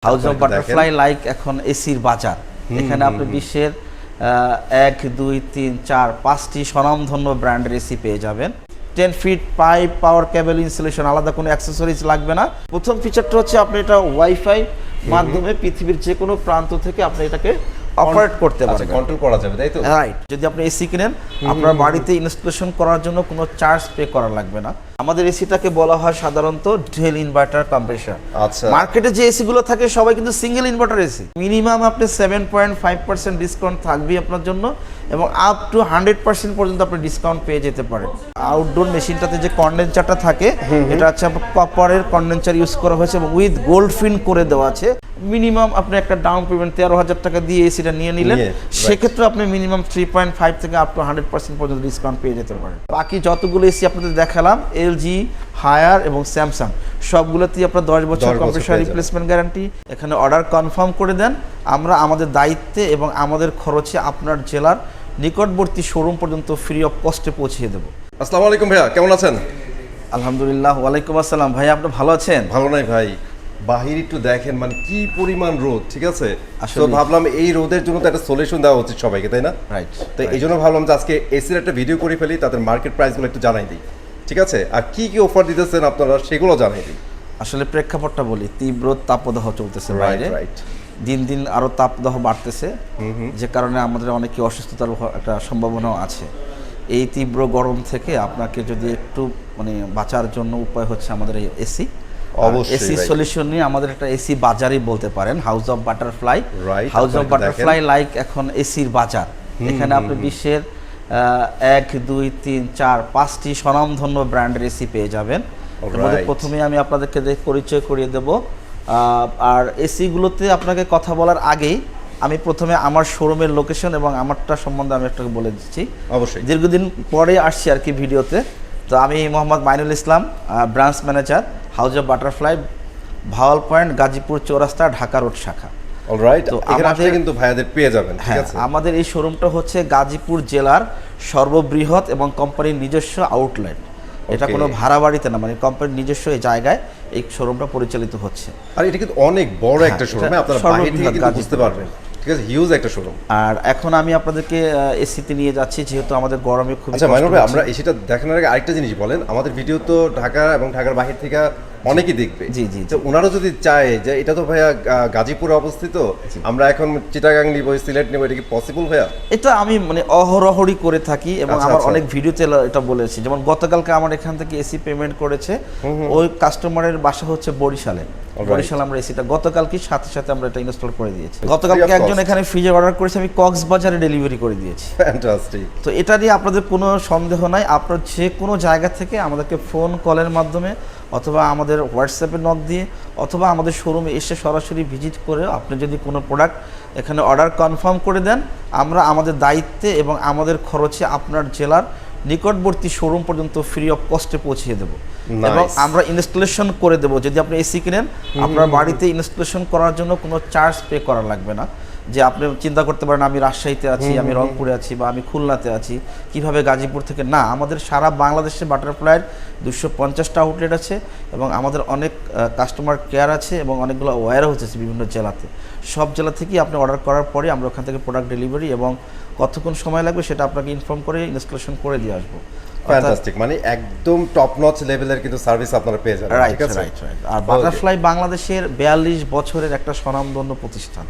House of butterfly like এখন এসির বাজার। এখানে আপনি বিশ্বের 1 2 3 4 5টি স্বনামধন্য ব্র্যান্ডের এসি পেয়ে যাবেন। 10 ফিট পাইপ, পাওয়ার কেবল ইনস্টলেশন, আলাদা কোনো অ্যাক্সেসরিজ লাগবে না। প্রথম ফিচারটা হচ্ছে আপনি এটা ওয়াইফাই মাধ্যমে পৃথিবীর যে কোনো প্রান্ত থেকে আপনি এটাকে অপারেট করতে পারবেন, কন্ট্রোল করা যাবে, তাই তো? রাইট। যদি আপনি এসি কিনেন, আপনার বাড়িতে ইনস্টলেশন করার জন্য কোনো চার্জ পে করা লাগবে না। আমাদের এসিটাকে বলা হয় সাধারণত ডুয়েল ইনভার্টার কম্প্রেসর। আচ্ছা, মার্কেটে যে এসি গুলো থাকে সবাই কিন্তু সিঙ্গেল ইনভার্টার এসি। মিনিমাম আপনি 7.5% ডিসকাউন্ট থাকবে আপনার জন্য, এবং আপ টু 100% পর্যন্ত আপনি ডিসকাউন্ট পেয়ে যেতে পারেন। আউটডোর মেশিনটাতে যে কন্ডেন্সারটা থাকে, এটা হচ্ছে কপারের কন্ডেন্সার ইউজ করা হয়েছে এবং উইথ গোল্ড ফিন করে দেওয়া আছে। মিনিমাম আপনি একটা ডাউন পেমেন্ট 13,000 টাকা দিয়ে এসিটা নিয়ে নিলেন, সেক্ষেত্রে আপনি মিনিমাম 3.5 থেকে আপ টু 100% পর্যন্ত ডিসকাউন্ট পেয়ে যেতে পারেন। বাকি যতগুলো এসি আপনাদের দেখালাম, এলজি, হায়ার এবং স্যামসাং, সবগুলোতেই আপনার 10 বছর কম্প্রেসর রিপ্লেসমেন্ট গ্যারান্টি। এখানে অর্ডার কনফার্ম করে দেন, আমরা আমাদের দায়িত্বে এবং আমাদের খরচে আপনার জেলার নিকটবর্তী শোরুম পর্যন্ত ফ্রি অফ কস্টে পৌঁছিয়ে দেবো। আসসালামু আলাইকুম ভাইয়া, কেমন আছেন? আলহামদুলিল্লাহ। ওয়ালাইকুম আসসালাম। ভাই আপনি ভালো আছেন? ভালো নাই ভাই, বাহির একটু দেখেন মানে কি পরিমাণ রোদ, ঠিক আছে? তো ভাবলাম এই রোদের জন্য তো একটা সলিউশন দেওয়া উচিত সবাইকে, তাই না? রাইট। তো এই জন্য ভাবলাম যে আজকে এসির একটা ভিডিও করে ফেলি, তাদের মার্কেট প্রাইসগুলো একটু জানাই দিই, ঠিক আছে? আর কি কি অফার দিতেছেন আপনারা সেগুলো জানাই দিই। আসলে প্রেক্ষাপটটা বলি, তীব্র তাপদাহ চলতেছে বাইরে, দিন দিন আরো তাপদাহ বাড়তেছে, যে কারণে আমাদের অনেকে অসুস্থতার একটা সম্ভাবনাও আছে। এই তীব্র গরম থেকে আপনাকে যদি একটু মানে বাঁচার জন্য উপায় হচ্ছে আমাদের এই এসি। এসি সলিউশন নিয়ে আমাদের একটা এসি বাজারই বলতে পারেন, house of butterfly. House of butterfly like এখন এসির বাজার। এখানে আপনি বিশ্বের 1 2 3 4 5টি স্বনামধন্য ব্র্যান্ডের এসি পেয়ে যাবেন। প্রথমে আমি আপনাদেরকে পরিচয় করিয়ে দেব। আর এসিগুলোতে আপনাকে কথা বলার আগেই আমি প্রথমে আমার শোরুমের লোকেশন এবং আমারটা সম্বন্ধে আমি একটু বলে দিচ্ছি। অবশ্যই, দীর্ঘদিন পরে আসছি আর কি ভিডিওতে। তো আমি Mohammad Mainul Islam, branch manager, House of Butterfly, Bhawal Point, Gazipur Chowrasta, Dhaka road শাখা। অলরাইট। তো আমাদের কিন্তু ভাইয়াদের পেয়ে যাবেন, ঠিক আছে? আমাদের এই শোরুমটা হচ্ছে গাজীপুর জেলার সর্ববৃহৎ এবং কোম্পানির নিজস্ব আউটলেট। এটা কোনো ভাড়া বাড়িতে না, মানে কোম্পানির নিজস্ব এই জায়গায় এই শোরুমটা পরিচালিত হচ্ছে। আর এটা কিন্তু অনেক বড় একটা শোরুম, আপনারা বাইরে থেকে কিন্তু বুঝতে পারবেন, ঠিক আছে? হিউজ একটা শোরুম। আর এখন আমি আপনাদেরকে এসিতে নিয়ে যাচ্ছি, যেহেতু আমাদের গরমে খুব। আচ্ছা মাইনুল ভাই, আমরা এসিটা দেখানোর আগে আরেকটা জিনিস বলেন। আমাদের ভিডিও তো ঢাকা এবং ঢাকার বাইরে থেকে অনেকেই দেখবে। জি জি। তো ওনারা যদি চায় যে এটা তো ভাইয়া গাজীপুরে অবস্থিত, আমরা এখন চিটাগাং নিব, সিলেট নিব, এটা কি পসিবল ভাইয়া? এটা আমি মানে অহরহরি করে থাকি এবং আমার অনেক ভিডিওতে এটা বলেছি। যেমন গতকালকে আমার এখান থেকে এসি পেমেন্ট করেছে, ওই কাস্টমারের বাসা হচ্ছে বরিশালে। বরিশাল আমরা এসিটা গতকালকে সাথে সাথে আমরা এটা ইনস্টল করে দিয়েছি। গতকালকে একজন এখানে ফ্রিজে অর্ডার করেছে, আমি কক্সবাজারে ডেলিভারি করে দিয়েছি। ফ্যান্টাস্টিক। তো এটা নিয়ে আপনাদের কোনো সন্দেহ নাই, আপনার যে কোনো জায়গা থেকে আমাদেরকে ফোন কলের মাধ্যমে অথবা আমাদের হোয়াটসঅ্যাপে নক দিয়ে অথবা আমাদের শোরুমে এসে সরাসরি ভিজিট করে আপনি যদি কোনো প্রোডাক্ট এখানে অর্ডার কনফার্ম করে দেন, আমরা আমাদের দায়িত্বে এবং আমাদের খরচে আপনার জেলার নিকটবর্তী শোরুম পর্যন্ত ফ্রি অফ কস্টে পৌঁছিয়ে দেবো এবং আমরা ইনস্টলেশন করে দেবো। যদি আপনি এসি কিনেন, আপনার বাড়িতে ইনস্টলেশন করার জন্য কোনো চার্জ পে করা লাগবে না। যে আপনি চিন্তা করতে পারেন আমি রাজশাহীতে আছি, আমি রংপুরে আছি, বা আমি খুলনাতে আছি, কিভাবে গাজীপুর থেকে। না, আমাদের সারা বাংলাদেশে বাটারফ্লাইয়ের 250টা আউটলেট আছে এবং আমাদের অনেক কাস্টমার কেয়ার আছে এবং অনেকগুলো ওয়্যার হাউস আছে বিভিন্ন জেলাতে। সব জেলা থেকেই আপনি অর্ডার করার পরে আমরা ওখান থেকে প্রোডাক্ট ডেলিভারি এবং কতক্ষণ সময় লাগবে সেটা আপনাকে ইনফর্ম করে ইনস্টলেশন করে দিয়ে আসবো। ফ্যান্টাস্টিক, মানে একদম টপ নচ লেভেলের কিন্তু সার্ভিস আপনারা পেয়ে যাবেন, ঠিক আছে? Right right. আর বাটারফ্লাই বাংলাদেশের 42 বছরের একটা স্বনামধন্য প্রতিষ্ঠান।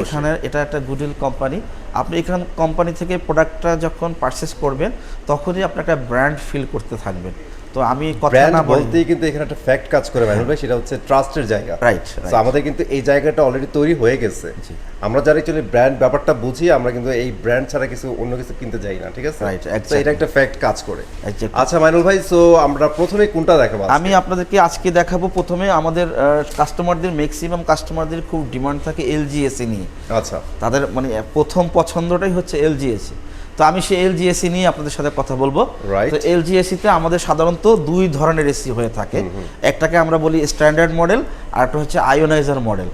এখানে এটা একটা গুডউইল কোম্পানি। আপনি এখান কোম্পানি থেকে প্রোডাক্টটা যখন পারচেস করবেন তখনই আপনি একটা ব্র্যান্ড ফিল করতে থাকবেন। তো আমি কথা না বলতেই কিন্তু এখানে একটা ফ্যাক্ট কাজ করে মাইনুল ভাই, সেটা হচ্ছে ট্রাস্টের জায়গা। রাইট। তো আমাদের কিন্তু এই জায়গাটা অলরেডি তৈরি হয়ে গেছে। আমরা যারা অ্যাকচুয়ালি ব্র্যান্ড ব্যাপারটা বুঝি, আমরা কিন্তু এই ব্র্যান্ড ছাড়া কিছু অন্য কিছু কিনতে যাই না, ঠিক আছে? রাইট। তো এটা একটা ফ্যাক্ট কাজ করে। আচ্ছা মাইনুল ভাই, সো আমরা প্রথমে কোনটা দেখাবো? আমি আপনাদেরকে আজকে দেখাবো প্রথমে আমাদের কাস্টমারদের, ম্যাক্সিমাম কাস্টমারদের খুব ডিমান্ড থাকে এলজি এসি নিয়ে। আচ্ছা, তাদের মানে প্রথম পছন্দটাই হচ্ছে এলজি এসি। তো আমি সেই এলজি এসি নিয়ে আপনাদের সাথে কথা বলবো। তো এলজি এসিতে আমাদের সাধারণত দুই ধরনের এসি হয়ে থাকে। একটাকে আমরা বলি স্ট্যান্ডার্ড মডেল, আর একটা হচ্ছে আয়োনাইজার মডেল।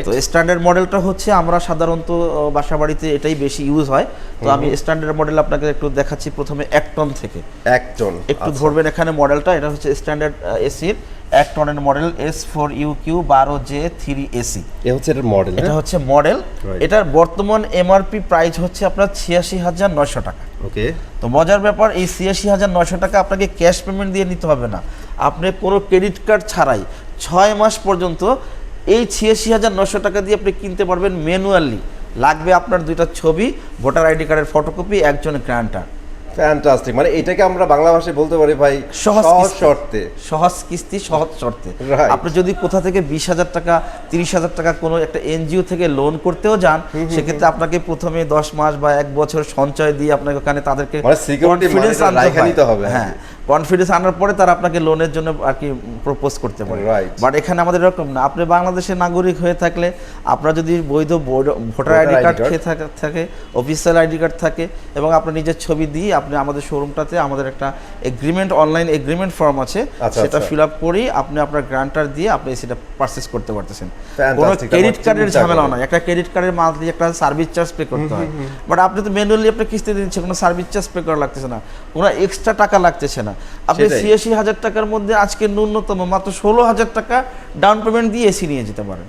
তো স্ট্যান্ডার্ড মডেলটা হচ্ছে আমরা সাধারণত বাসা বাড়িতে এটাই বেশি ইউজ হয়। তো আমি স্ট্যান্ডার্ড মডেল আপনাকে একটু দেখাচ্ছি। প্রথমে 1 টন থেকে 1 টন একটু ধরবেন এখানে মডেলটা, এটা হচ্ছে স্ট্যান্ডার্ড এসির 1 টনের মডেল S4UQ12J3AC। এটা হচ্ছে এর মডেল, এটা হচ্ছে মডেল। এটার বর্তমান এমআরপি প্রাইস হচ্ছে আপনার ৮৬,৯০০ টাকা। ওকে, তো মজার ব্যাপার, এই ৮৬,৯০০ টাকা আপনাকে ক্যাশ পেমেন্ট দিয়ে নিতে হবে না, আপনি কোনো ক্রেডিট কার্ড ছাড়াই 6 মাস পর্যন্ত এই ৮৬,৯০০ টাকা দিয়ে আপনি কিনতে পারবেন ম্যানুয়ালি। লাগবে আপনার 2টা ছবি, ভোটার আইডি কার্ডের ফটোকপি, একজন গ্যারান্টার। ফ্যান্টাস্টিক। মানে এটাকে আমরা বাংলা ভাষায় বলতে পারি ভাই সহজ শর্তে, সহজ কিস্তি সহজ শর্তে। আপনি যদি কোথা থেকে 20,000 টাকা 30,000 টাকা কোনো একটা এনজিও থেকে লোন করতেও যান, সেক্ষেত্রে আপনাকে প্রথমে 10 মাস বা 1 বছর সঞ্চয় দিয়ে আপনাকে ওখানে তাদেরকে কনফিডেন্স আনতে হবে। হ্যাঁ, কনফিডেন্স আনার পরে তারা আপনাকে লোনের জন্য আর কি প্রপোজ করতে পারে। বাট এখানে আমাদের এরকম না, আপনি বাংলাদেশের নাগরিক হয়ে থাকলে, আপনার যদি বৈধ ভোটার আইডি কার্ড থাকে, অফিসিয়াল আইডি কার্ড থাকে, এবং আপনার নিজের ছবি দিয়ে আপনি আমাদের শোরুমটাতে আমাদের একটা এগ্রিমেন্ট, অনলাইন এগ্রিমেন্ট ফর্ম আছে, সেটা ফিল আপ করেই আপনি আপনার গ্রান্টার দিয়ে আপনি সেটা পারচেস করতে পারতেছেন। কোনো ক্রেডিট কার্ডের ঝামেলা নয়। একটা ক্রেডিট কার্ডের মান্থলি একটা সার্ভিস চার্জ পে করতে হয়, বাট আপনি তো ম্যানুয়ালি আপনি কিস্তি দিচ্ছেন, কোনো সার্ভিস চার্জ পে করা লাগতেছে না, কোনো এক্সট্রা টাকা লাগতেছে না। আপনি ৮৬,০০০ টাকার মধ্যে আজকে ন্যূনতম মাত্র ১৬,০০০ টাকা ডাউন পেমেন্ট দিয়ে এসি নিয়ে যেতে পারেন।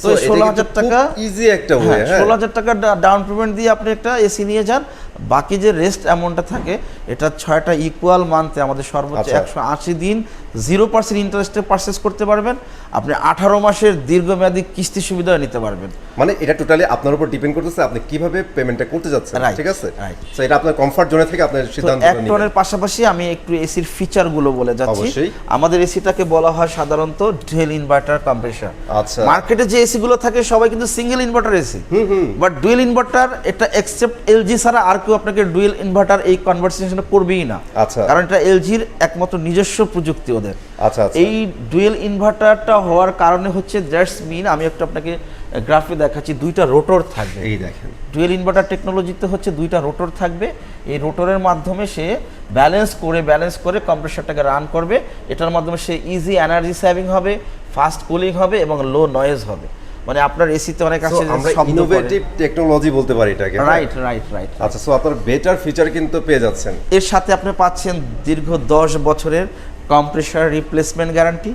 তো ১৬,০০০ টাকা ইজি একটা ওয়ে, ১৬,০০০ টাকা ডাউন পেমেন্ট দিয়ে আপনি একটা এসি নিয়ে যান। বাকি যে রেস্ট অ্যামাউন্টটা থাকে, এটা 6টা ইকুয়াল মান্থে আমাদের সর্বোচ্চ 180 দিন 0% ইন্টারেস্টে পারচেস করতে পারবেন। আপনি 18 মাসের দীর্ঘমেয়াদী কিস্তি সুবিধা নিতে পারবেন। মানে এটা টোটালি আপনার উপর ডিপেন্ড করতেছে আপনি কিভাবে পেমেন্টটা করতে যাচ্ছেন, ঠিক আছে? সো এটা আপনার কমফর্ট জোনে থেকে আপনার সিদ্ধান্ত নিতে হবে। 1 টনের পাশাপাশি আমি একটু এসির ফিচারগুলো বলে যাচ্ছি। আমাদের এসিটাকে বলা হয় সাধারণত ডুয়েল ইনভার্টার কম্প্রেসর। আচ্ছা, মার্কেটে যে এসিগুলো থাকে সবাই কিন্তু single inverter AC, but dual inverter এটা এক্সেপ্ট এলজি ছাড়া আর কেউ আপনাকে ডুয়েল ইনভার্টার এই কনভার্সেশন করবেই না। আচ্ছা, কারণ এটা এলজির একমাত্র নিজস্ব প্রযুক্তি ওদের। আচ্ছা, এই ডুয়েল ইনভার্টারটা হওয়ার কারণে হচ্ছে দ্যাটস মিন, আমি একটু আপনাকে গ্রাফে দেখাচ্ছি, 2টা রোটর থাকবে। এই দেখেন, ডুয়েল ইনভার্টার টেকনোলজিতে হচ্ছে 2টা রোটর থাকবে। এই রোটরের মাধ্যমে সে ব্যালেন্স করে কম্প্রেসরটাকে রান করবে। এটার মাধ্যমে সে ইজি এনার্জি সেভিং হবে, ফাস্ট কুলিং হবে এবং লো নয়েজ হবে। মানে আপনার এসিতে অনেক আছে আমরা ইনোভেটিভ টেকনোলজি বলতে পারি এটাকে। রাইট। আচ্ছা, সো আপনার বেটার ফিচার কিন্তু পেয়ে যাচ্ছেন। এর সাথে আপনি পাচ্ছেন দীর্ঘ 10 বছরের কম্প্রেসর রিপ্লেসমেন্ট গ্যারান্টি।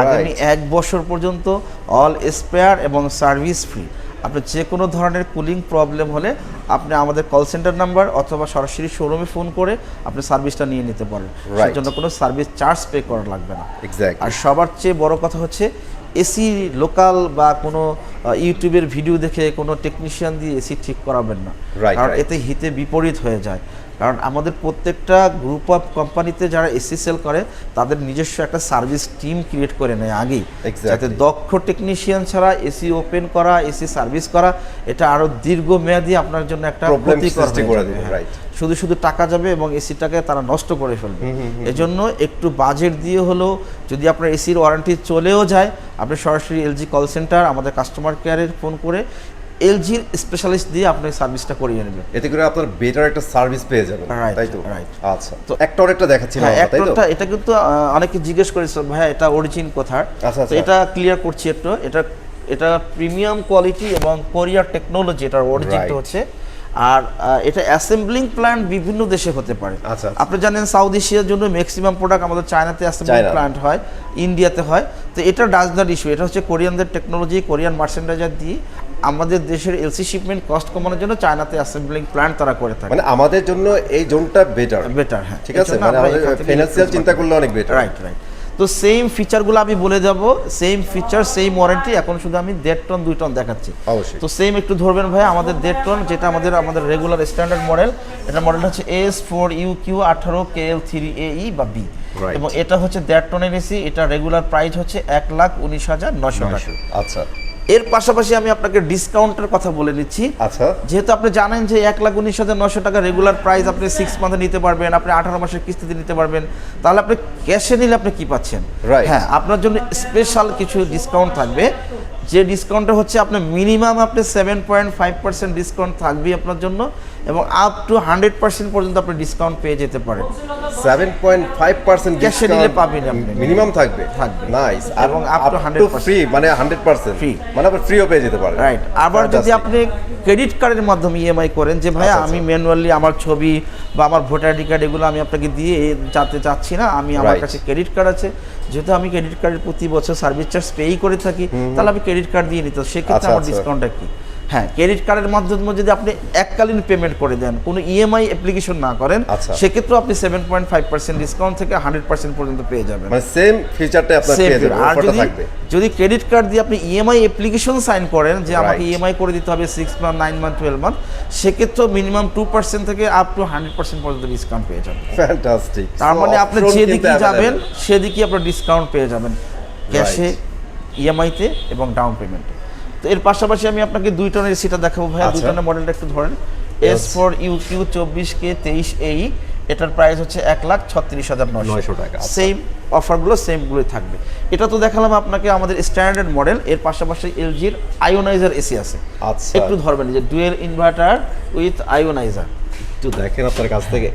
আগামী 1 বছর পর্যন্ত অল স্পেয়ার এবং সার্ভিস ফ্রি। আপনি যে কোনো ধরনের কুলিং প্রবলেম হলে আপনি আমাদের কল সেন্টার নাম্বার অথবা সরাসরি শোরুমে ফোন করে আপনি সার্ভিসটা নিয়ে নিতে পারেন। সেই জন্য কোনো সার্ভিস চার্জ পে করা লাগবে না। আর সবার চেয়ে বড় কথা হচ্ছে, এসি লোকাল বা কোনো ইউটিউবের ভিডিও দেখে কোনো টেকনিশিয়ান দিয়ে এসি ঠিক করাবেন না, কারণ এতে হিতে বিপরীত হয়ে যায়। কারণ আমাদের প্রত্যেকটা গ্রুপ অফ কোম্পানিতে যারা এসি সেল করে তাদের নিজস্ব একটা সার্ভিস টিম ক্রিয়েট করে নেয় আগেই, যাতে দক্ষ টেকনিশিয়ান ছাড়া এসি ওপেন করা, এসি সার্ভিস করা এটা আরও দীর্ঘমেয়াদী আপনার জন্য একটা ক্ষতিকর হয়ে যাবে। শুধু টাকা যাবে এবং এসিটাকে তারা নষ্ট করে ফেলবে। এজন্য একটু বাজেট দিয়ে হলেও যদি আপনার এসির ওয়ারেন্টি চলেও যায়, আপনি সরাসরি এলজি কল সেন্টার আমাদের কাস্টমার কেয়ারের ফোন করে এলজির স্পেশালিস্ট দিয়ে আপনি সার্ভিসটা করিয়ে নেবেন। এতে করে আপনার বেটার একটা সার্ভিস পেয়ে যাবেন, তাই তো? আচ্ছা, তো একটা দেখাচ্ছি না, তাই তো? এটা কিন্তু অনেকে জিজ্ঞেস করেছে ভাই এটা অরিজিন কোথায়। তো এটা ক্লিয়ার করছি একটু। এটা প্রিমিয়াম কোয়ালিটি এবং কোরিয়ার টেকনোলজি, এটার অরিজিনটা হচ্ছে। আর এটা অ্যাসেম্বলিং প্ল্যান্ট বিভিন্ন দেশে হতে পারে। আপনি জানেন সাউথ এশিয়ার জন্য ম্যাক্সিমাম প্রোডাক্ট আমাদের চায়নাতে অ্যাসেম্বলিং প্ল্যান্ট হয়, ইন্ডিয়াতে হয়। তো এটা ডাজ নট ইস্যু। এটা হচ্ছে কোরিয়ানদের টেকনোলজি, কোরিয়ান মার্চেন্ডাইজার দিয়ে আমাদের দেশের এলসি শিপমেন্ট কস্ট কমানোর জন্য চায়নাতে অ্যাসেম্বলিং প্ল্যান্ট তারা করে থাকে। মানে আমাদের জন্য এই জোনটা বেটার। হ্যাঁ, ঠিক আছে, মানে আমাদের ফাইন্যান্সিয়াল চিন্তা করলে অনেক বেটার। রাইট। তো সেম ফিচারগুলো আমি বলে যাব, সেম ফিচার সেম ওয়ারেন্টি। এখন শুধু আমি 1.5 টন 2 টন দেখাচ্ছি। অবশ্যই। তো সেম একটু ধরবেন ভাই, আমাদের 1.5 টন যেটা আমাদের রেগুলার স্ট্যান্ডার্ড মডেল, এটা মডেলটা হচ্ছে S4UQ18KL3AE বা B, এবং এটা হচ্ছে 1.5 টনের এসি। এটা রেগুলার প্রাইস হচ্ছে 1,19,900 টাকা। আচ্ছা, এর পাশাপাশি আমি আপনাকে ডিসকাউন্টের কথা বলে নিচ্ছি। আচ্ছা, যেহেতু আপনি জানেন যে 1,19,900 টাকা রেগুলার প্রাইস আপনি 6 মান্থে নিতে পারবেন, আপনি 18 মাসের কিস্তিতে নিতে পারবেন, তাহলে আপনি ক্যাশে নিলে আপনি কি পাচ্ছেন? হ্যাঁ, আপনার জন্য স্পেশাল কিছু ডিসকাউন্ট থাকবে। যে ডিসকাউন্টটা হচ্ছে আপনার মিনিমাম আপনি 7.5% ডিসকাউন্ট থাকবে আপনার জন্য, এবং আপ টু 100% পর্যন্ত আপনি ডিসকাউন্ট পেয়ে যেতে পারেন। 7.5% ক্যাশে নিলে পাবেন আপনি, মিনিমাম থাকবে। নাইস। এবং আপ টু 100% ফ্রি, মানে 100% ফ্রি, মানে আপনি ফ্রিও পেয়ে যেতে পারেন। রাইট। আবার যদি আপনি ক্রেডিট কার্ডের মাধ্যমে ইএমআই করেন, যে ভাই আমি ম্যানুয়ালি আমার ছবি বা আমার ভোটার আইডি কার্ড এগুলো আমি আপনাকে দিয়ে যাতে চাচ্ছি না, আমি আমার আমার কাছে ক্রেডিট কার্ড আছে, যেহেতু আমি ক্রেডিট কার্ডের প্রতি বছর সার্ভিস চার্জ পেই করে থাকি, তাহলে আমি ক্রেডিট কার্ড দিয়ে নিতে, সেক্ষেত্রে আমার ডিসকাউন্টটা কি? হ্যাঁ, ক্রেডিট কার্ডের মাধ্যমে যদি আপনি এককালীন পেমেন্ট করে দেন, কোনো ইএমআই অ্যাপ্লিকেশন না করেন, সেক্ষেত্রে আপনি 7.5% ডিসকাউন্ট থেকে 100% পর্যন্ত পেয়ে যাবেন। মানে সেম ফিচারটা আপনার পেয়ে যাবেন, অফারটা থাকবে। যদি ক্রেডিট কার্ড দিয়ে আপনি ইএমআই অ্যাপ্লিকেশন সাইন করেন যে আমাকে ইএমআই করে দিতে হবে 6 মান্থ, 9 মান্থ, 12 মান্থ, সেক্ষেত্রে মিনিমাম 2% থেকে আপ টু 100% পর্যন্ত ডিসকাউন্ট পেয়ে যাবেন। ফ্যান্টাস্টিক। তার মানে আপনি যেদিকে যাবেন সেদিকে আপনার ডিসকাউন্ট পেয়ে যাবেন, ক্যাশে, ইএমআইতে এবং ডাউন পেমেন্টে। তো এর পাশাপাশি আমি আপনাকে 2 টনের এসিটা দেখাবো ভাইয়া। 2 টনের মডেলটা একটু ধরেন, S4UQ 24K 23AE, এটার প্রাইস হচ্ছে 1,36,900 টাকা। সেম অফারগুলো সেমগুলোই থাকবে। এটা তো দেখালাম আপনাকে আমাদের স্ট্যান্ডার্ড মডেল। এর পাশাপাশি এলজির আয়োনাইজার এসি আছে। আচ্ছা, একটু ধরবেন, যে ডুয়েল ইনভার্টার উইথ আয়োনাইজার। একটু দেখেন আপনার কাছ থেকে,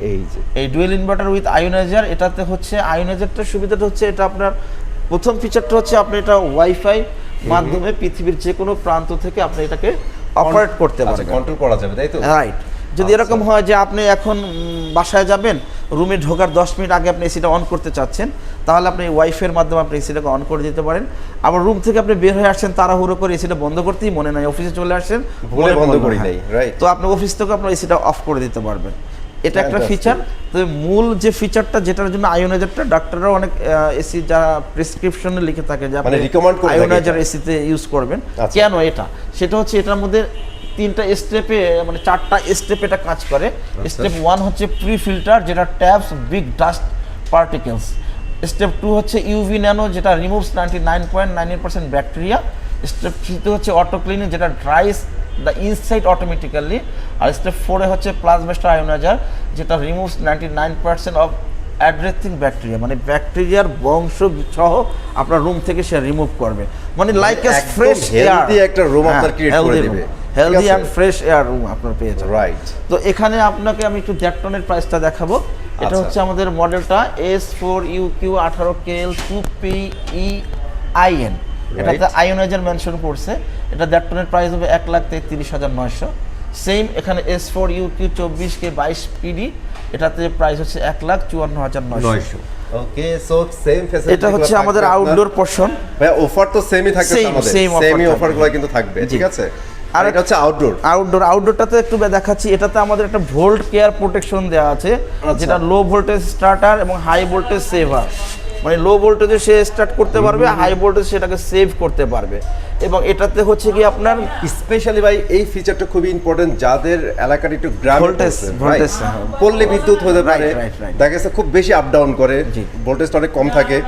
এই ডুয়েল ইনভার্টার উইথ আয়োনাইজার। এটাতে হচ্ছে আয়োনাইজারটার সুবিধাটা হচ্ছে, এটা আপনার প্রথম ফিচারটা হচ্ছে আপনি এটা ওয়াইফাই মাধ্যমে পৃথিবীর যে কোনো প্রান্ত থেকে আপনি এটাকে অপারেট করতে পারবেন, কন্ট্রোল করা যাবে, তাই তো? রাইট। যদি এরকম হয় যে আপনি এখন বাসায় যাবেন, রুমে ঢোকার 10 মিনিট আগে আপনি এসিটা অন করতে চাচ্ছেন, তাহলে আপনি ওয়াইফাইয়ের মাধ্যমে আপনি এসিটাকে অন করে দিতে পারেন। আবার রুম থেকে আপনি বের হয়ে আসছেন, তাড়াহুড়ো করে এসিটা বন্ধ করতেই মনে নাই, অফিসে চলে আসছেন, বন্ধ করি নাই, রাইট, তো আপনি অফিস থেকে আপনার এসিটা অফ করে দিতে পারবেন। এটা একটা ফিচার। তো মূল যে ফিচারটা, যেটার জন্য আয়োনাইজারটা ডাক্তাররাও অনেক এসি যারা প্রেসক্রিপশনে লিখে থাকে যে আপনি আয়োনাইজার এসিতে ইউজ করবেন, কেন এটা, সেটা হচ্ছে এটার মধ্যে 3টা স্টেপে, মানে 4টা স্টেপে এটা কাজ করে। স্টেপ 1 হচ্ছে প্রি ফিল্টার, যেটা taps big dust particles. Step 2 হচ্ছে ইউভি ন্যানো, যেটা রিমুভস 99.98% ব্যাকটেরিয়া। স্টেপ 3 হচ্ছে অটো ক্লিনিং, যেটা ড্রাইস দ্য ইনসাইড অটোমেটিক্যালি। আর স্টেপ 4 হচ্ছে প্লাজমেস্টার আয়োনাইজার, যেটা রিমুভস 99% অফ অ্যাড্রেসিং ব্যাকটেরিয়া, মানে ব্যাকটেরিয়ার বংশ সহ আপনার রুম থেকে সে রিমুভ করবে, মানে লাইক এ ফ্রেশ এয়ার, একটা রুম আপনার ক্রিয়েট করে দিবে, healthy and fresh air room আপনার পেয়ে যাবেন, রাইট। তো এখানে আপনাকে আমি একটু 1.5 টনের প্রাইসটা দেখাবো। এটা হচ্ছে আমাদের মডেলটা S4UQ 18KL 2PEIN। এটাতে আয়োনাইজার মেনশন করছে। এটা 1.5 টনের প্রাইস হবে 1,33,900। সেম এখানে S4UQ 24K 22PD, এটাতে প্রাইস হচ্ছে 1,54,900। ওকে, সো সেম ফ্যাসিলিটি। এটা হচ্ছে আমাদের আউটডোর পোরশন। ভাই অফার তো সেমই থাকবে আমাদের, সেমই অফারগুলো কিন্তু থাকবে, ঠিক আছে? আর এটা হচ্ছে আউটডোরটাতে একটু দেখাচ্ছি। এটাতে আমাদের একটা ভোল্ট কেয়ার প্রোটেকশন দেওয়া আছে, যেটা লো ভোল্টেজ স্টার্টার এবং হাই ভোল্টেজ সেভার, মানে লো ভোল্টেজে সে স্টার্ট করতে পারবে, হাই ভোল্টেজ সেটাকে সেভ করতে পারবে। এবং এটাতে হচ্ছে কি আপনার স্পেশালি ভাই এই ফিচারটা খুবই ইম্পর্টেন্ট, যাদের এলাকার একটু গ্রাম ভোল্টেজ পড়লে বিদ্যুৎ হতে পারে, দেখা গেছে খুব বেশি আপ ডাউন করে, ভোল্টেজটা অনেক কম থাকে,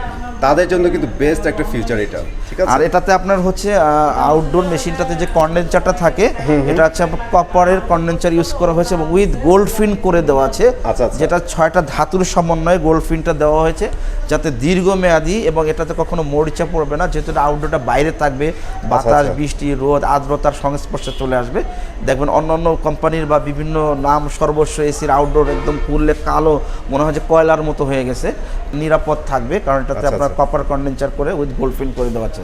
তাদের জন্য কিন্তু বেস্ট একটা ফিচার এটা, ঠিক আছে? আর এটাতে আপনার হচ্ছে আউটডোর মেশিনটাতে যে কন্ডেন্সারটা থাকে, এটা হচ্ছে কপারের কন্ডেন্সার ইউজ করা হয়েছে এবং উইথ গোল্ড ফিন করে দেওয়া আছে, যেটা 6টা ধাতুর সমন্বয়ে গোল্ড ফিনটা দেওয়া হয়েছে, যাতে দীর্ঘমেয়াদী এবং এটাতে কখনো মরিচা পড়বে না, যেহেতু আউটডোরটা বাইরে থাকবে, বাতাস, বৃষ্টি, রোদ, আর্দ্রতার সংস্পর্শে চলে আসবে। দেখবেন অন্য কোম্পানির বা বিভিন্ন নাম সর্বস্ব এসির আউটডোর একদম পুরলে কালো, মনে হয় যে কয়লার মতো হয়ে গেছে, নিরাপদ থাকবে, কারণ এটাতে আপনার কপার কন্ডেন্সার করে উইথ গোল্ড ফিন করে দেওয়া আছে।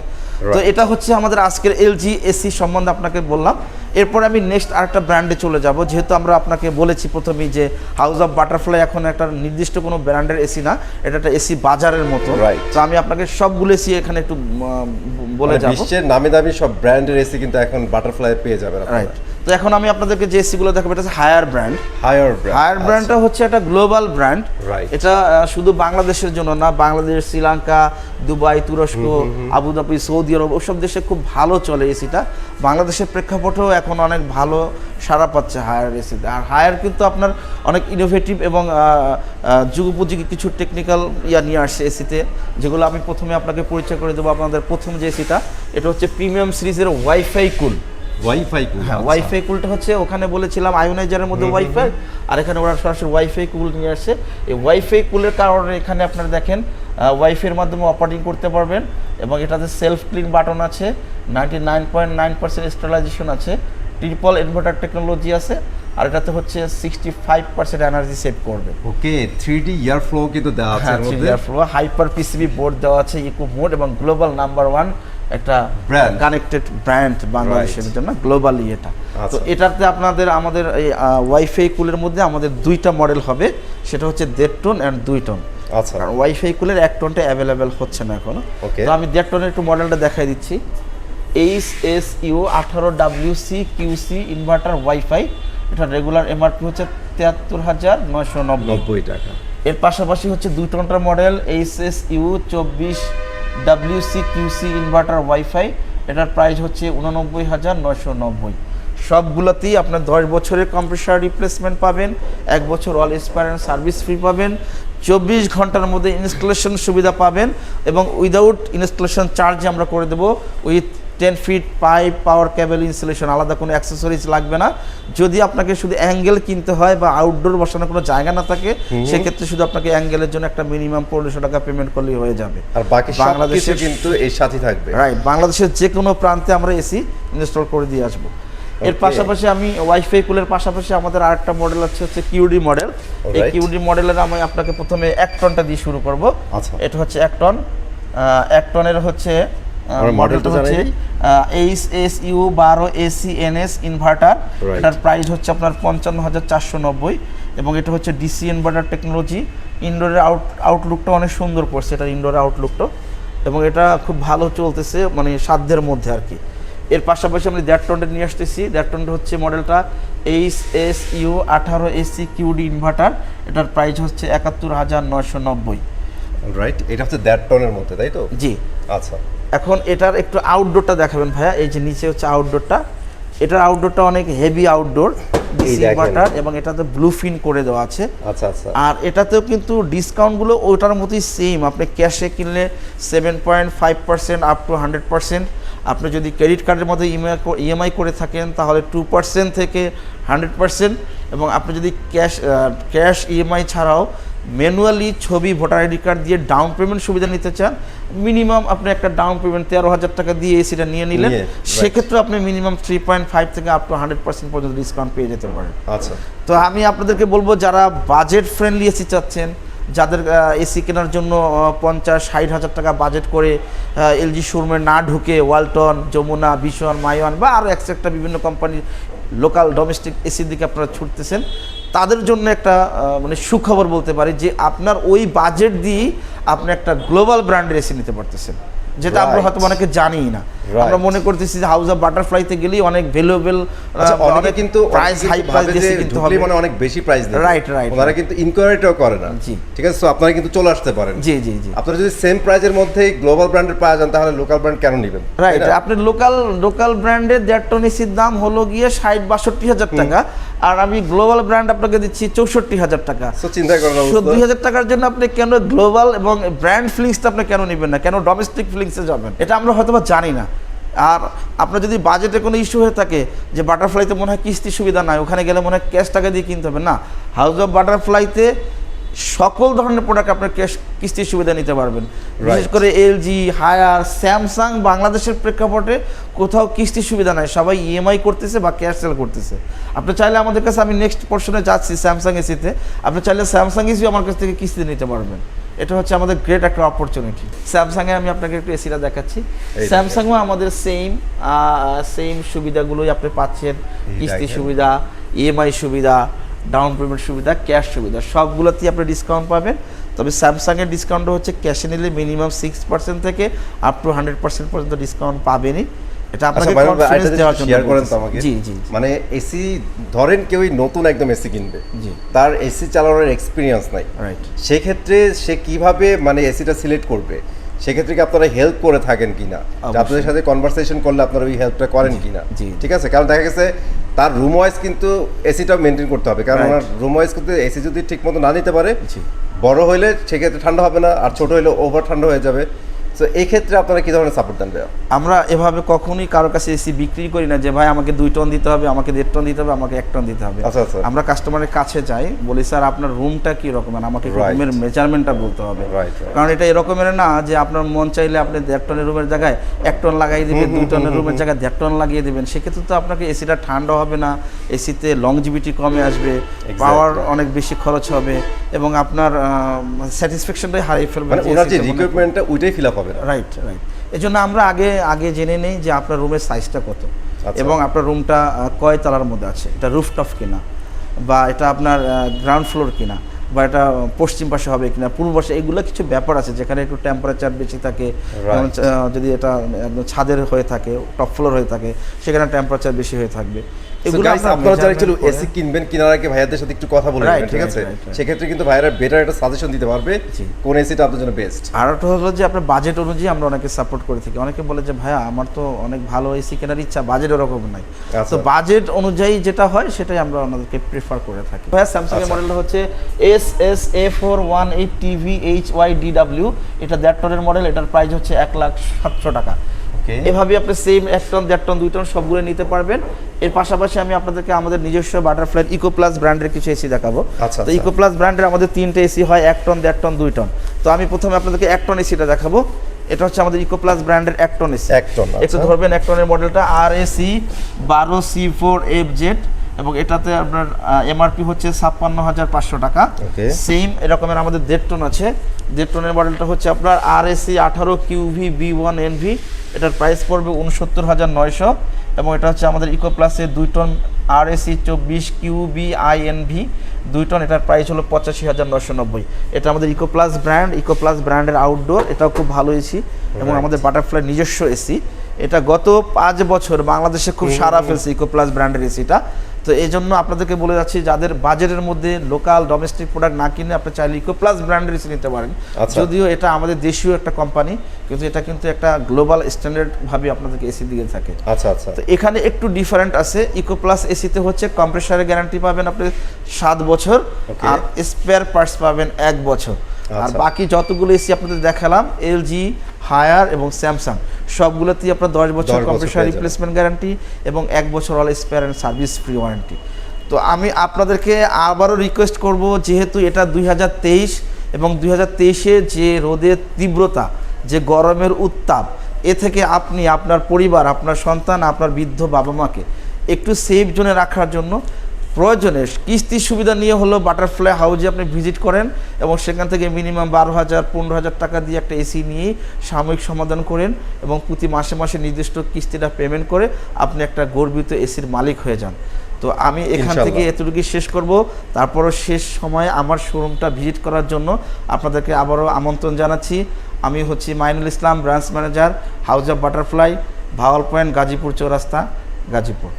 তো এটা হচ্ছে আমাদের আজকের এলজি এসি সম্বন্ধে আপনাকে বললাম। এরপরে আমি নেক্সট আরেকটা ব্র্যান্ডে চলে যাব, যেহেতু আমরা আপনাকে বলেছি প্রথমেই যে হাউস অফ বাটারফ্লাই এখন একটা নির্দিষ্ট কোনো ব্র্যান্ডের এসি না, এটা একটা এসি বাজারের মতো। তো আমি আপনাকে সবগুলো এসি এখানে একটু বলে যাব। বিশ্বের নামি দামি সব ব্র্যান্ডের এসি কিন্তু এখন বাটারফ্লাই পেয়ে যাবেন, রাইট। তো এখন আমি আপনাদেরকে যে এসিগুলো দেখাবো, এটা হচ্ছে হায়ার ব্র্যান্ডটা হচ্ছে একটা গ্লোবাল ব্র্যান্ড। এটা শুধু বাংলাদেশের জন্য না, বাংলাদেশ, শ্রীলঙ্কা, দুবাই, তুরস্ক, আবুধাবি, সৌদি আরব, ওসব দেশে খুব ভালো চলে এসিটা। বাংলাদেশের প্রেক্ষাপটেও এখন অনেক ভালো সাড়া পাচ্ছে হায়ার এসিতে। আর হায়ার কিন্তু আপনার অনেক ইনোভেটিভ এবং যুগোপযোগী কিছু টেকনিক্যাল নিয়ে আসছে এসিতে, যেগুলো আমি প্রথমে আপনাকে পরিচয় করে দেবো। আপনাদের প্রথম যে এসিটা, এটা হচ্ছে প্রিমিয়াম সিরিজের ওয়াইফাই কুল। ওয়াইফাই কুলটা হচ্ছে, ওখানে বলেছিলাম আয়োনাইজারের মধ্যে ওয়াইফাই, আর এখানে ওরা সরাসরি ওয়াইফাই কুল নিয়ে আসছে। এই ওয়াইফাই কুলের কারণে এখানে আপনারা দেখেন ওয়াইফাইয়ের মাধ্যমে অপারেটিং করতে পারবেন, এবং এটাতে সেলফ ক্লিন বাটন আছে, 99.9% স্টেরিলাইজেশন আছে, ট্রিপল ইনভার্টার টেকনোলজি আছে, আর এটাতে হচ্ছে 65% এনার্জি সেভ করবে। ওকে, 3D এয়ার ফ্লো কিন্তু দেওয়া আছে, 3D air flow, hyper PCB board দেওয়া আছে, ইকো মোড, এবং গ্লোবাল নাম্বার 1 একটা কানেক্টেড ব্র্যান্ড বাংলাদেশের জন্য গ্লোবালি এটা। তো এটাতে আমাদের এই ওয়াইফাই কুলের মধ্যে আমাদের 2টা মডেল হবে, সেটা হচ্ছে 1.5 টন অ্যান্ড 2 টন। আচ্ছা, কারণ ওয়াইফাই কুলার 1 টনটা অ্যাভেলেবেল হচ্ছে না এখনো। তো আমি 1.5 টনের একটু মডেলটা দেখাই দিচ্ছি। HSU 18WC QC inverter WiFi, এটা রেগুলার এমআরপি হচ্ছে 73,990 টাকা। এর পাশাপাশি হচ্ছে 2 টনটার model HSU 24WC QC inverter WiFi, এটার প্রাইস হচ্ছে 89,990। সবগুলোতেই আপনার 10 বছরের কম্প্রেসার রিপ্লেসমেন্ট পাবেন, 1 বছর অল এক্সপায়ার সার্ভিস ফ্রি পাবেন, 24 ঘন্টার মধ্যে ইনস্টলেশন সুবিধা পাবেন, এবং উইদাউট ইনস্টলেশন চার্জ আমরা করে দেবো with 10 fit pipe, power cable installation, আলাদা কোনো অ্যাক্সেসরিজ লাগবে না। যদি আপনাকে শুধু অ্যাঙ্গেল কিনতে হয় বা আউটডোর বসানোর কোনো জায়গা না থাকে, সেক্ষেত্রে শুধু আপনাকে অ্যাঙ্গেলের জন্য একটা মিনিমাম 1500 টাকা পেমেন্ট করলেই হয়ে যাবে। আর বাকি বাংলাদেশে কিন্তু এর সাথেই থাকবে। রাইট, বাংলাদেশের যে কোনো প্রান্তে আমরা এসি ইনস্টল করে দিয়ে আসবো। এর পাশাপাশি আমি ওয়াইফাই কুলের পাশাপাশি আমাদের আরেকটা মডেল হচ্ছে কিউডি মডেল। এই কিউডি মডেলের আমি আপনাকে প্রথমে 1 টনটা দিয়ে শুরু করব। এটা হচ্ছে 1 টন। 1 টনের হচ্ছে মডেলটা হচ্ছে HSU 12 ACNS ইনভার্টার। এটার প্রাইস হচ্ছে আপনার 55,490, এবং এটা হচ্ছে ডিসি ইনভার্টার টেকনোলজি। ইনডোরের আউটলুকটা অনেক সুন্দর করছে, এটা ইনডোরের আউটলুকটা, এবং এটা খুব ভালো চলতেছে, মানে সাধ্যের মধ্যে আর কি। এর পাশাপাশি আমি 1.5 টনটা নিয়ে আসতেছি। 1.5 টনটা হচ্ছে মডেলটা HSU 18 AC QD ইনভার্টার, এটার প্রাইস হচ্ছে 71,990। রাইট, এটা হচ্ছে 1.5 টনের মধ্যে, তাই তো? জি। আচ্ছা, এখন এটার একটু আউটডোরটা দেখাবেন ভাইয়া। এই যে নিচে হচ্ছে আউটডোরটা, এটার আউটডোরটা অনেক হেভি আউটডোর ডিসি ইনভার্টার, এবং এটাতে ব্লু ফিন করে দেওয়া আছে। আচ্ছা আচ্ছা। আর এটাতেও কিন্তু ডিসকাউন্টগুলো ওটার মতোই সেম। আপনি ক্যাশে কিনলে 7.5% আপ টু 100%। আপনি যদি ক্রেডিট কার্ডের মধ্যে ইএমআই করে থাকেন তাহলে 2% থেকে 100%, এবং আপনি যদি ক্যাশ ইএমআই ছাড়াও ম্যানুয়ালি ছবি, ভোটার আইডি কার্ড দিয়ে ডাউন পেমেন্ট সুবিধা নিতে চান, মিনিমাম আপনি একটা ডাউন পেমেন্ট 13,000 টাকা দিয়ে এসিটা নিয়ে নিলেন, সেক্ষেত্রে আপনি মিনিমাম 3.5 থেকে আপ টু 100% পর্যন্ত ডিসকাউন্ট পেয়ে যেতে পারেন। আচ্ছা, তো আমি আপনাদেরকে বলবো, যারা বাজেট ফ্রেন্ডলি এসি চাচ্ছেন, যাদের এসি কেনার জন্য 50-60 হাজার টাকা বাজেট করে এলজি শোরুমে না ঢুকে ওয়ালটন, যমুনা, ভীষণ, মাইওয়ান বা আরও একটা বিভিন্ন কোম্পানির লোকাল ডোমেস্টিক এসির দিকে আপনারা ছুটতেছেন, তাদের জন্য একটা মানে সুখবর বলতে পারি যে আপনার ওই বাজেট দিয়ে আপনি একটা গ্লোবাল ব্র্যান্ডের এসি নিতে পারতেছেন, যেটা আমরা হয়তো অনেকে জানি না। আমরা মনে করতেছি যে হাউস অফ বাটারফ্লাইতে গেলেই অনেক ভ্যালুয়েবল, অনেকে কিন্তু প্রাইস হাই প্রাইস দিয়ে কিনতে হবে, মানে অনেক বেশি প্রাইস দেয়। রাইট রাইট, ওনারা কিন্তু ইনকোয়ারিটাও করে না। জি, ঠিক আছে। সো আপনারা কিন্তু চলে আসতে পারেন। জি জি জি। আপনারা যদি সেম প্রাইজের মধ্যেই গ্লোবাল ব্র্যান্ডের পাওয়া যান, তাহলে লোকাল ব্র্যান্ড কেন নেবেন? রাইট, আপনি লোকাল ব্র্যান্ডের 1.5 টন এসির দাম হলো গিয়ে 60-62 হাজার টাকা, আর আমি গ্লোবাল ব্র্যান্ড আপনাকে দিচ্ছি 64,000 টাকা। সো চিন্তা করেন 2,000 টাকার জন্য আপনি কেন গ্লোবাল এবং ব্র্যান্ড ফিলিংসটা আপনি কেন নেবেন না, কেন ডোমেস্টিক ফিলিংসে যাবেন? এটা আমরা হয়তো বা জানি না। আর আপনার যদি বাজেটে কোনো ইস্যু হয়ে থাকে যে বাটারফ্লাইতে মনে হয় কিস্তি সুবিধা নাই, ওখানে গেলে মনে হয় ক্যাশ টাকা দিয়ে কিনতে হবে, না, হাউস অফ বাটারফ্লাইতে সকল ধরনের প্রোডাক্ট আপনার ক্যাশ কিস্তির সুবিধা নিতে পারবেন। বিশেষ করে এলজি, হায়ার, স্যামসাং বাংলাদেশের প্রেক্ষাপটে কোথাও কিস্তির সুবিধা নাই, সবাই ইএমআই করতেছে বা ক্যাশ সেল করতেছে। আপনি চাইলে আমাদের কাছে, আমি নেক্সট পোর্শনে যাচ্ছি স্যামসাং এসিতে, আপনি চাইলে স্যামসাং এসিও আমার কাছ থেকে কিস্তি নিতে পারবেন। এটা হচ্ছে আমাদের গ্রেট একটা অপরচুনিটি। স্যামসাংয়ে আমি আপনাকে একটু এসিটা দেখাচ্ছি। স্যামসাংও আমাদের সেম সুবিধাগুলোই আপনি পাচ্ছেন, কিস্তি সুবিধা, ইএমআই সুবিধা, ডাউন পেমেন্ট সুবিধা, ক্যাশ সুবিধা, সবগুলোতেই আপনি ডিসকাউন্ট পাবেন। তবে স্যামসাংয়ের ডিসকাউন্টটা হচ্ছে ক্যাশে নিলে মিনিমাম 6% থেকে আপ টু 100% পর্যন্ত ডিসকাউন্ট পাবেনই। এটা আপনাকে কনফিডেন্স দেওয়ার জন্য শেয়ার করেন তো আমাকে। জি জি। মানে এসি ধরেন কেউই নতুন একদম এসি কিনবে, তার এসি চালানোর এক্সপিরিয়েন্স নাই, রাইট, সেক্ষেত্রে সে কিভাবে মানে এসিটা সিলেক্ট করবে? সেক্ষেত্রে কি আপনারা হেল্প করে থাকেন কিনা? আপনাদের সাথে কনভারসেশন করলে আপনারা ওই হেল্পটা করেন কিনা? ঠিক আছে, কারণ দেখা গেছে তার রুম ওয়াইজ কিন্তু এসিটাও মেনটেন করতে হবে, কারণ ওনার রুম ওয়াইজ কিন্তু এসি যদি ঠিক মতো না নিতে পারে, বড় হইলে সেক্ষেত্রে ঠান্ডা হবে না, আর ছোট হইলে ওভার ঠান্ডা হয়ে যাবে। তো এই ক্ষেত্রে আপনারা কি ধরনের সাপোর্ট দেন? আমরা এভাবে কখনোই কারোর কাছে এসি বিক্রি করি না যে ভাই আমাকে 2 টন দিতে হবে, আমাকে 1.5 টন দিতে হবে, আমাকে 1 টন দিতে হবে। আমরা কাস্টমারের কাছে যাই, বলি স্যার আপনার রুমটা কি রকমের, আমাকে রুমের মেজারমেন্টটা বলতে হবে। কারণ এটা এরকমের না যে আপনার মন চাইলে আপনি 1.5 টনের রুমের জায়গায় 1 টন লাগাই দিবেন, 2 টনের রুমের জায়গায় 1.5 টন লাগিয়ে দেবেন, সেক্ষেত্রে তো আপনাকে এসিটা ঠান্ডা হবে না, এসিতে লংজিভিটি কমে আসবে, পাওয়ার অনেক বেশি খরচ হবে, এবং আপনার স্যাটিসফ্যাকশনটাই হারিয়ে ফেলবে, মানে ওনার যে রিকোয়ারমেন্টটা ওইটাই ফিল আপ হবে না। Right right. এই জন্য আমরা আগে জেনে নেই যে আপনার রুমের সাইজটা কত, এবং আপনার রুমটা কয় তলার মধ্যে আছে, এটা রুফটপ কিনা, বা এটা আপনার গ্রাউন্ড ফ্লোর কিনা, বা এটা পশ্চিম পাশে হবে কিনা, পূর্ব পাশে, এগুলো কিছু ব্যাপার আছে যেখানে একটু টেম্পারেচার বেশি থাকে। যদি এটা ছাদের হয়ে থাকে, টপ ফ্লোর হয়ে থাকে, সেখানে টেম্পারেচার বেশি হয়ে থাকবে। এগুলো আপনারা যারা একটু এসি কিনবেন কেনার আগে ভাইয়াদের সাথে একটু কথা বলে নেবেন, ঠিক আছে? সেক্ষেত্রে কিন্তু ভাইয়ারা বেটার একটা সাজেশন দিতে পারবে কোন এসিটা আপনার জন্য বেস্ট। আর একটা হলো যে আপনার বাজেট অনুযায়ী আমরা অনেকে সাপোর্ট করে থাকি। অনেকে বলে যে ভাইয়া আমার তো অনেক ভালো এসি কেনার ইচ্ছা, বাজেট ওরকম নাই, তো বাজেট অনুযায়ী যেটা হয় সেটাই আমরা ওনাদেরকে প্রেফার করে থাকি। ভাইয়া স্যামসাং এর মডেলটা হচ্ছে SSA418TVHYDW, এটা 1.5 টনের মডেল, এটার প্রাইস হচ্ছে 1,07,000 টাকা। এভাবে আপনি সেম 1 টন, 1.5 টন, 2 টন সবগুলো নিতে পারবেন। এর পাশাপাশি আমি আপনাদেরকে আমাদের নিজস্ব বাটারফ্লাই ইকো প্লাস ব্র্যান্ডের কিছু এসি দেখাবো। তো ইকো প্লাস ব্র্যান্ডের আমাদের 3টে এসি হয়, 1 টন, 1.5 টন, 2 টন। তো আমি প্রথমে আপনাদেরকে 1 টন এসিটা দেখাবো। এটা হচ্ছে আমাদের ইকো প্লাস ব্র্যান্ডের 1 টন এসি। একটু ধরবেন 1 টনের মডেলটা RAC 12C4FZ, এবং এটাতে আপনার এমআরপি হচ্ছে 56,500 টাকা। সেম এরকমের আমাদের 1.5 টন আছে। 1.5 টনের মডেলটা হচ্ছে আপনার RAC 18QV-B1NV, এটার প্রাইস পড়বে 69,900, এবং এটা হচ্ছে আমাদের ইকো প্লাসের 2 টন RAC 24QB-INV 2 টন, এটার প্রাইস হলো 85,990। এটা আমাদের ইকো প্লাস ব্র্যান্ড, ইকো প্লাস ব্র্যান্ডের আউটডোর, এটাও খুব ভালো এসি এবং আমাদের বাটারফ্লাই নিজস্ব এসি। এটা গত 5 বছর বাংলাদেশে খুব সারা ফেলছে ইকো প্লাস ব্র্যান্ডের এসিটা। তো এই জন্য আপনাদেরকে বলে যাচ্ছি, যাদের বাজেটের মধ্যে লোকাল ডোমেস্টিক প্রোডাক্ট না কিনে আপনি চাইলে ইকো প্লাস ব্র্যান্ডের এসি নিতে পারেন। যদিও এটা আমাদের দেশীয় একটা কোম্পানি, কিন্তু এটা কিন্তু একটা গ্লোবাল স্ট্যান্ডার্ড ভাবে আপনাদেরকে এসি দিয়ে থাকে। তো এখানে একটু ডিফারেন্ট আছে। ইকো প্লাস এসিতে হচ্ছে কম্প্রেসারের গ্যারান্টি পাবেন আপনি 7 বছর, আর স্পেয়ার পার্টস পাবেন 1 বছর। আর বাকি যতগুলো এসি আপনাদের দেখালাম, LG, হায়ার এবং স্যামসাং, সবগুলোতেই আপনার 10 বছর কম্প্রেসার রিপ্লেসমেন্ট গ্যারান্টি এবং 1 বছর all spare and service free warranty. তো আমি আপনাদেরকে আবারও রিকোয়েস্ট করব, যেহেতু এটা 2023 এবং 2023-এ যে রোদের তীব্রতা, যে গরমের উত্তাপ, এ থেকে আপনি আপনার পরিবার, আপনার সন্তান, আপনার বৃদ্ধ বাবা মাকে একটু সেফ জোনে রাখার জন্য প্রয়োজনে কিস্তির সুবিধা নিয়ে হলো বাটারফ্লাই হাউজে আপনি ভিজিট করেন, এবং সেখান থেকে মিনিমাম 12,000, 15,000 টাকা দিয়ে একটা এসি নিয়েই সাময়িক সমাধান করেন, এবং প্রতি মাসে মাসে নির্দিষ্ট কিস্তিটা পেমেন্ট করে আপনি একটা গর্বিত এসির মালিক হয়ে যান। তো আমি এখান থেকে এতটুকুই শেষ করব। তারপরও শেষ সময়ে আমার শোরুমটা ভিজিট করার জন্য আপনাদেরকে আবারও আমন্ত্রণ জানাচ্ছি। আমি হচ্ছি Mainul Islam, branch manager, House of Butterfly, Bhawal Point, Gazipur Chowrasta, Gazipur.